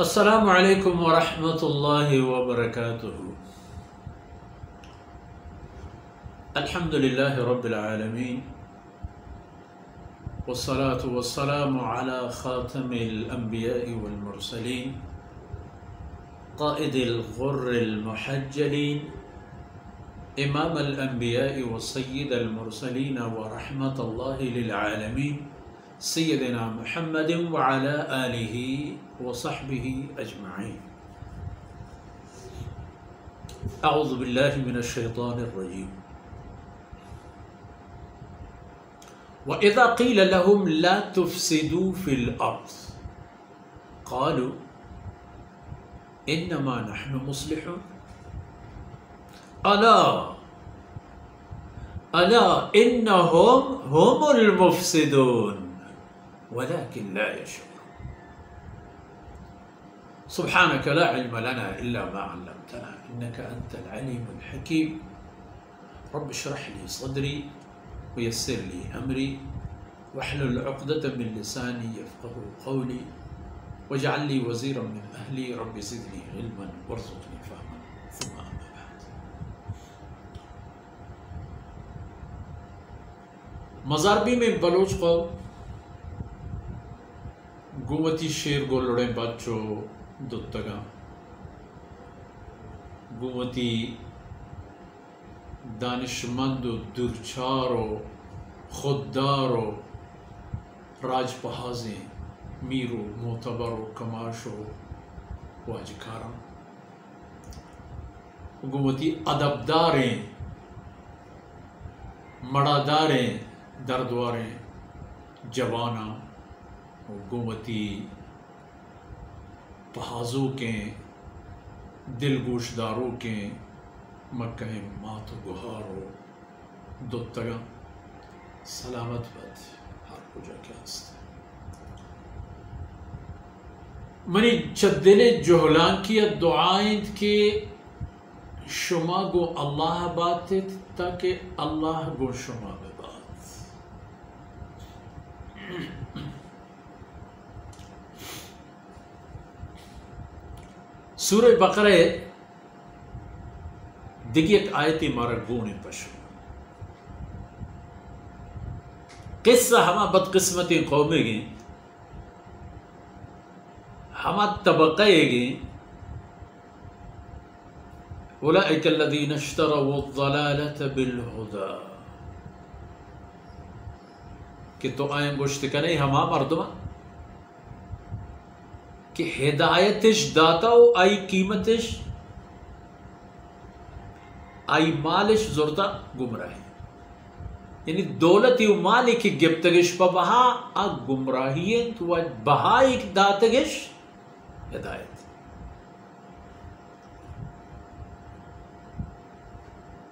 السلام علیکم ورحمۃ اللہ وبرکاتہ۔ الحمد للہ رب العالمین والصلاة والسلام على خاتم الانبیاء والمرسلین قائد الغر المحجلین امام الانبیاء وسید المرسلین ورحمۃ اللہ للعالمین سیدنا محمد وعلى آلہ وصحبہ اجمعین۔ اعوذ باللہ من الشیطان الرجیم۔ وَإِذَا قِيلَ لَهُمْ لَا تُفْسِدُوا فِي الْأَرْضِ قَالُوا إِنَّمَا نَحْنُ مُصْلِحُونَ أَلَا إِنَّهُمْ هُمُ الْمُفْسِدُونَ وَلَكِنْ لَا يَشْعُرُونَ۔ سبحانك لا علم لنا إلا ما علمتنا إنك أنت العليم الحكيم۔ رب اشرح لي صدري ويسر لي أمري واحلل عقدة من لساني يفقهوا قولي واجعل لي وزيرا من أهلي رب زدني علما وارزقني فهما ثم أما بعد۔ مزاربی میں بلوچ قوم گومتی شیر گو لڑے بچو دتگا گومتی دانشمند و درچار و خوددار و راج پہازیں میر و معتبر و کماش و واجکارم گومتی ادبداریں مڑاداریں دردواریں جوانا گومتی پہازوں کے دل گوشداروں کے مکہ مات و گہارو دوتگا سلامت بد ہر کجا کے ہستے منی چدل جہلان کی دعائیں کے شما گو اللہ بات تاکہ اللہ گو شما بات۔ سورہ بقرہ دیگی ایک آیتی مارا گونے پشو قصہ ہما بدقسمتی قومیں گئیں ہما طبقہ گئیں اولئک الذین اشتروا الضلالة بالہدا کہ تو آئیں گوشت کنے ہما مردمہ کہ ہدایتش داتا ہو آئی قیمتش آئی مالش زورتا گمراہی یعنی دولتی و مالی کی گبتگش پا بہا آگ گمراہی تو بہائی داتگش ہدایت۔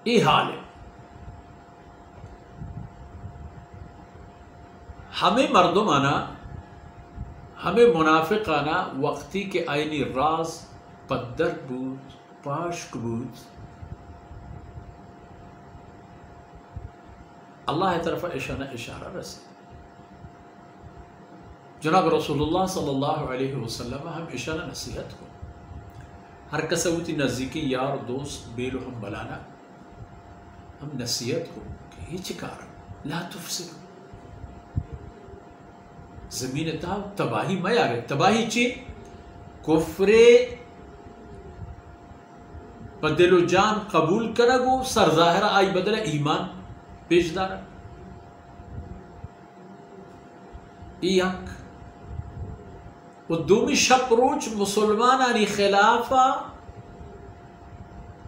یہ حال ہے ہمیں مردمانا ہمیں منافقانا وقتی کے آئینی راز پدر بود پاشک بود اللہ طرف اشارہ رسے جناب رسول اللہ صلی اللہ علیہ وسلم ہم اشارہ نصیحت کو ہر کسوتی نزدیکی یار دوست بیلو ہم بلانا ہم نصیحت کو کہ ہی چکارا لا تفسد زمین تباہی میں آگئے تباہی چی کفر بدل و جان قبول کرگو سر ظاہرہ آئی بدل ایمان پیش دارا ایک و دومی شب روچ مسلمانانی خلافا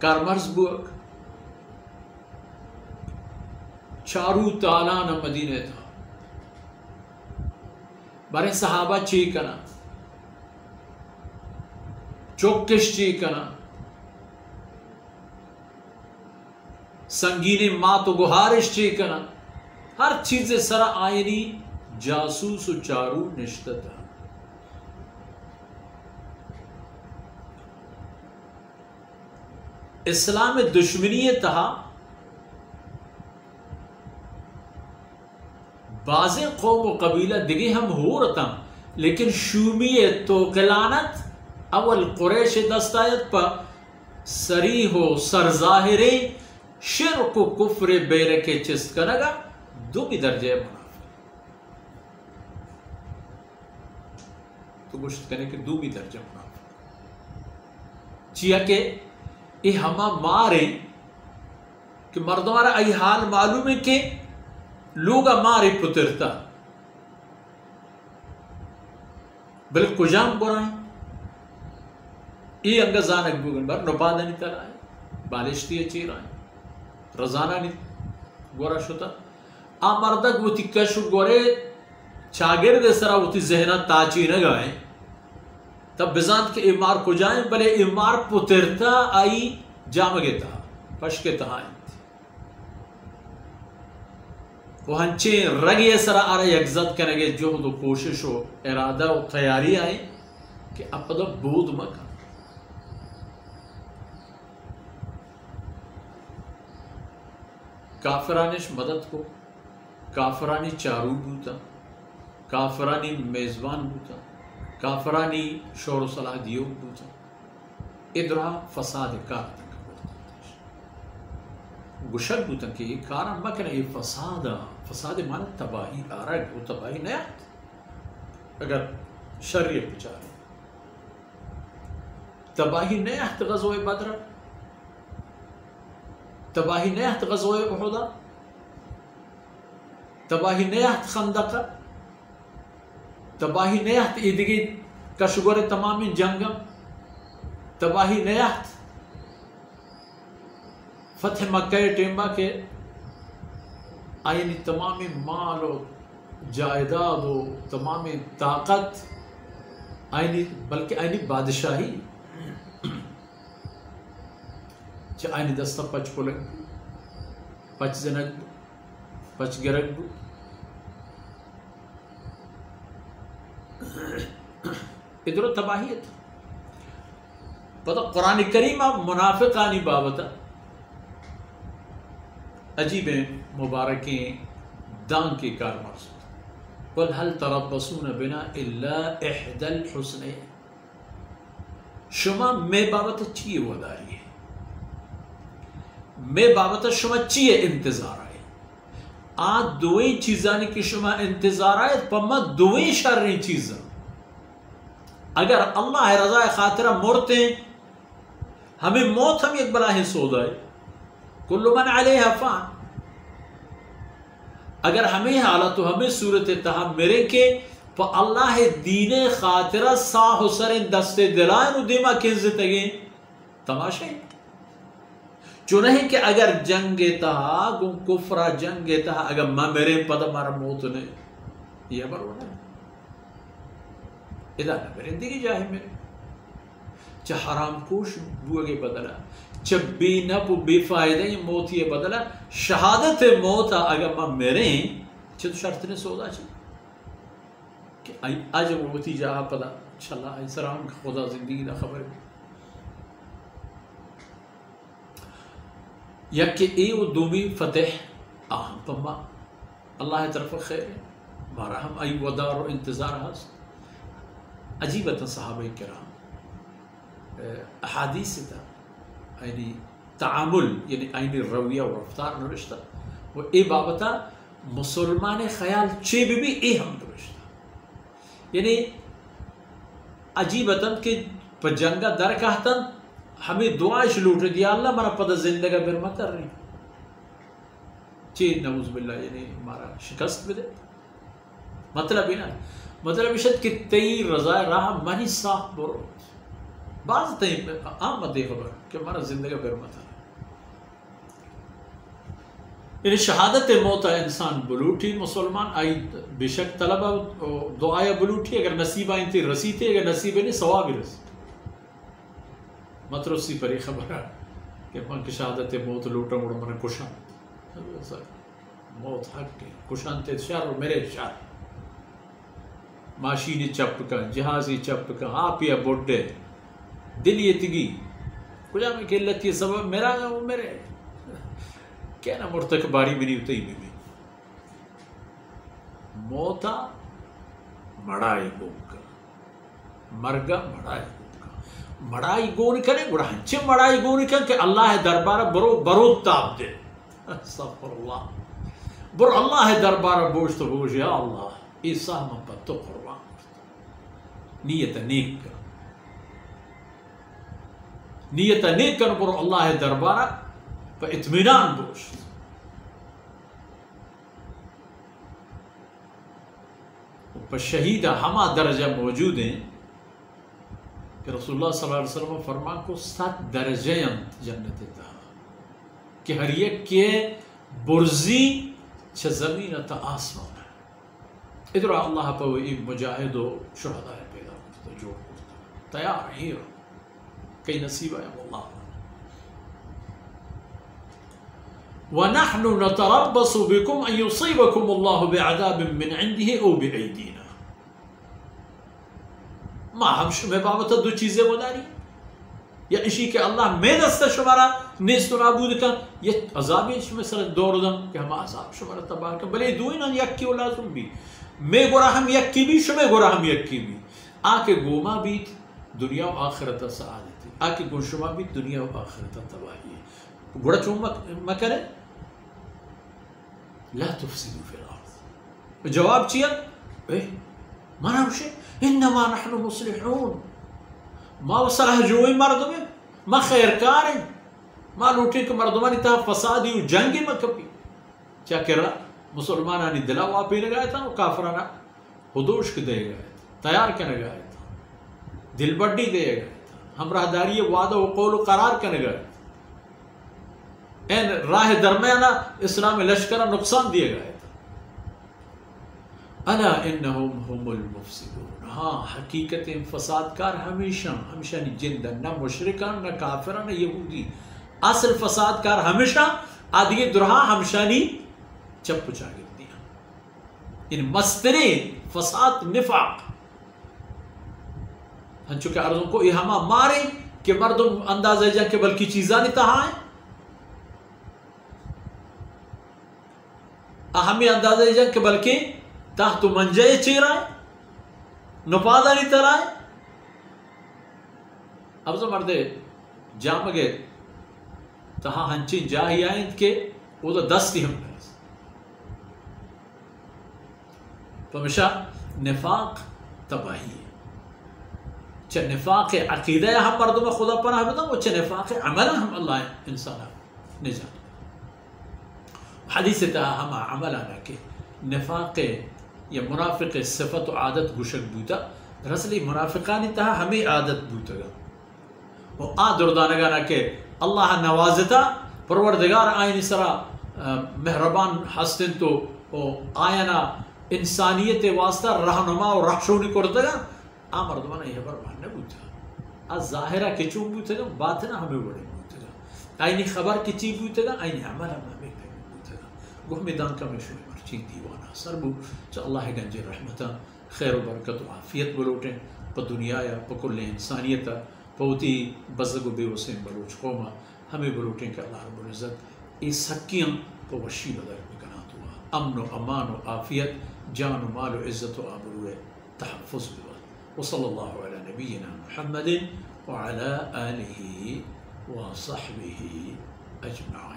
کارمرز بوک چارو تالان مدینہ تھا بارے صحابہ چی کنا چوکش چی کنا سنگین مات و گہارش چی کنا ہر چیز سر آئینی جاسوس و چارو نشتت ہے۔ اسلام دشمنی تہا بعض قوم و قبیلہ دیگه هم هورتم لیکن شومیت تو قلانت اول قریش دستایت پا سریح و سرظاہرے شرک و کفر بیرکے چست کنگا دو بھی درجہ منافق. تو گوشت کرنے کہ دو بھی درجہ منافق چیا کہ یہ ہما مارے کہ مردمارا ای حال معلوم ہے کہ لوگا مارے پترتا بل کجام برائیں ای انگا زانک بگن بر نبادنی تر آئے بالشتی چیر آئے رزانہ نی گورا شتا آمردک وہ تی کشو گورے چاگر سرا وہ تی ذہنہ تاچی نگائیں تب بزاند کے امار کو جائیں بلے امار پترتا آئی جامگے تا پشکے تہائیں وہ ہنچے رگی سرا آرہ یکزت کنگے جہد و کوشش و ارادہ و تیاری آئیں کہ اپدا بود مکا کافرانش مدد کو کافرانی چارو بوتا کافرانی میزبان بوتا کافرانی شور و صلاح دیو بوتا ادرا فساد کار تک گشک بوتا کہ یہ کارا مکنے یہ فساد مانا تباہی آرگ وہ تباہی نیات اگر شریع بچارے تباہی نیات غزوہ بدر تباہی نیات غزوہ احدا تباہی نیات خندقہ تباہی نیات ایدگی کشگور تمامی جنگم تباہی نیات فتح مکہ ٹیمبا کے آئینی تمامی مال و جائیداد و تمامی طاقت آئینی بلکہ آئینی بادشاہی چھ آئینی دستا پچ پلنگ پچ زنگ پچ گرگ ادھر تباہیت پتہ قرآن کریم منافقانی بابتا عجیب مبارکیں دان کی کار مرسول قل هل تربصون بنا الا احدى الحسنين شما میں بابتا چیئے وداری ہے میں بابتا شما چیئے انتظار آئے آن دوئیں چیزانی کی شما انتظار آئے پما دوئیں شرری چیزاں اگر اللہ رضا خاطرہ مرتے ہمیں موت ہم ایک بلا ہی سود آئے کل من علیہ فان اگر ہمیں حالت تو ہمیں صورت تہم میرے کے پا اللہ دین خاطرہ ساہ سرین دستے دلائن و دیما کنزت گئے تماشائی چونہیں کہ اگر جنگ تہا گم کفرہ جنگ تہا اگر ماں میرے پدا مارا موت نے یہ بر ہونا ہے ادا نہ برندگی جاہے میں چھ حرام کوش بوگے بدلا چھ بے نب و بے فائدہ یہ موت یہ بدلا شہادت موت اگر ماں میرے چھ تو شرط نے سودا چھ کہ آج موتی جاہا پدا انشاءاللہ آئی سلام خدا زندگی دا خبر ہے یا کہ ای و دومی فتح آہم پما اللہ طرف خیر ہے مارا ہم ای ودار و انتظار ہست عجیبتا صحابہ کرام احادیث تا یعنی تعامل یعنی اینی رویہ و رفتار نرشتا و ای بابتا مسلمان خیال چے بھی ای ہم نرشتا یعنی عجیبتا کہ پا جنگا در کہتا ہمیں دعائش لوٹ رہی یا اللہ مرا پدہ زندگا برما کر رہی چے نعوذ باللہ یعنی ہمارا شکست بھی دے مطلب ہی نا مطلب اشد کہ تی رضا راہ منی صاحب برو بعض تی آمد دے خبر کہ ہمارا زندگا برما تھا یعنی شہادت موت انسان بلوٹی مسلمان آئی بشک طلبہ دعائیں بلوٹی اگر نصیب آئیں تھی رسی تھی اگر نصیب نہیں ثواب رسی مطلب اسی پر ایک خبر ہے کہ من کی شہادت موت لوٹا مڑا من کشان موت حق کے کشان تے شہر اور میرے شہر ماشینی چپ کا جہازی چپ کا آپ یا بوڈے دل یہ تگی کجا میں کہ اللہ کی سبب میرا گا وہ میرے کیا نا مرتک باری میں نہیں ہوتا ہی بھی موتا مڑائی گوم کا مرگا مڑائی گوم کا مڑائی گون کرے گوڑا ہنچے مڑائی گون کرے کہ اللہ دربارہ برو تاب دے استغفر اللہ برو اللہ دربارہ بوش تو بوش یا اللہ ای سہم پر تو قربان نیت نیک کر نیت نیک کر برو اللہ دربارہ پر اطمینان بوش پر شہیدہ ہما درجہ موجود ہیں کہ رسول اللہ صلی اللہ علیہ وسلم فرمان کو 7 درجے جنت تا کہ ہر یک کے برزی چھ زمین تا آسمان ادھر اللہ پہ وہ مجاہد و شہداء پیدا کرتا جوڑ کرتا تیار ہی رہا کئی نصیب ہے اللہ وَنَحْنُ نَتَرَبَّصُ بِكُمْ أَن يُصِيبَكُمُ اللَّهُ بِعَذَابٍ مِّنْ عِنْدِهِ أَوْ بِأَيْدِينَا ما ہم شمع بابتا 2 چیزیں بداری یا اشی کہ اللہ میں دستا شمارا نیست و نابود کن یہ عذابی شمع سر دور دم کہ ہم عذاب شمارا تباہ کن بلے دوئینا یکی و لازم بھی میں گورا ہم یکی بھی شمع گورا ہم یکی بھی آکے گوما بیت دنیا و آخرت سعادتی آکے گون شما بیت دنیا و آخرت تباہی ہے گوڑا چون مکرے لا تفسدوا فی الارض جواب چیا مانا بشے انما نحن مصلحون ما وصلح جوئی مردم ما خیرکار ہیں ما لوٹے کہ مردمانی تا فسادی و جنگی ما کپی کیا کر رہا مسلمانانی دلا واپی لگایا تھا و کافرانا حدوش کے دے گیا تھا تیار کے لگایا تھا دل بڑی دے گیا تھا ہمراہ داری وعدہ و قول و قرار کے لگایا تھا این راہ درمیانہ اسلام لشکرہ نقصان دیا گیا تھا الا انہم هم المفسدون ہاں حقیقت فساد کار ہمیشہ نہیں جندن نہ مشرکان نہ کافران نہ یہودی اصل فساد کار ہمیشہ آدھی درہا ہمیشہ نہیں چپ چاگر دیا ان مسترے فساد نفاق ہن چکے عرضوں کو یہ ہما مارے کہ مردم اندازہ جا کہ بلکہ چیزاں نہیں تہا ہیں ہمیں اندازہ جا کہ بلکہ تحت منجے چیرا ہے نپادا نہیں ترائے اب تو مردے جام گئے تہاں ہنچین جاہی آئیں کہ وہ تو 10 تھی ہم نے تو ہمیشہ نفاق تباہی ہے چھ نفاق عقیدہ ہم مردوں خدا پناہ بتا وہ چھ نفاق عمل ہم اللہ انسان نجات حدیث تہا ہم عمل آنا کہ نفاق یا منافق صفت و عادت گوشک بوتا رسلی منافقانی تہا ہمیں عادت بوتا گا وہ دردانگا نا کہ اللہ نوازتا پروردگار آئین سرا مہربان حسن تو آئینا انسانیت واسطہ رہنما و رحشونی کرتا گا مردمانا یہ برمان نبوتا ظاہرہ کچوں بوتا گا باطنہ ہمیں بڑے بوتا گا آئینی خبر کچی بوتا گا آئینی عمل ہمیں بوتا گا گوہ میدان کا میں شوئی مرچین دیوانا سربو چا اللہ گنجی رحمتا خیر و برکت و عافیت بلوٹیں پا دنیا یا پا کل انسانیتا پوتی بزرگ و بے وسیم بلوچ قوما ہمیں بلوٹیں کہ اللہ رب العزت اس حقیاں پا وشی بدر بکنات ہوا امن و امان و عافیت جان و مال و عزت و آبرو تحفظ بوا وصلی اللہ علی نبینا محمد وعلى آلہ وصحبہ اجمعین.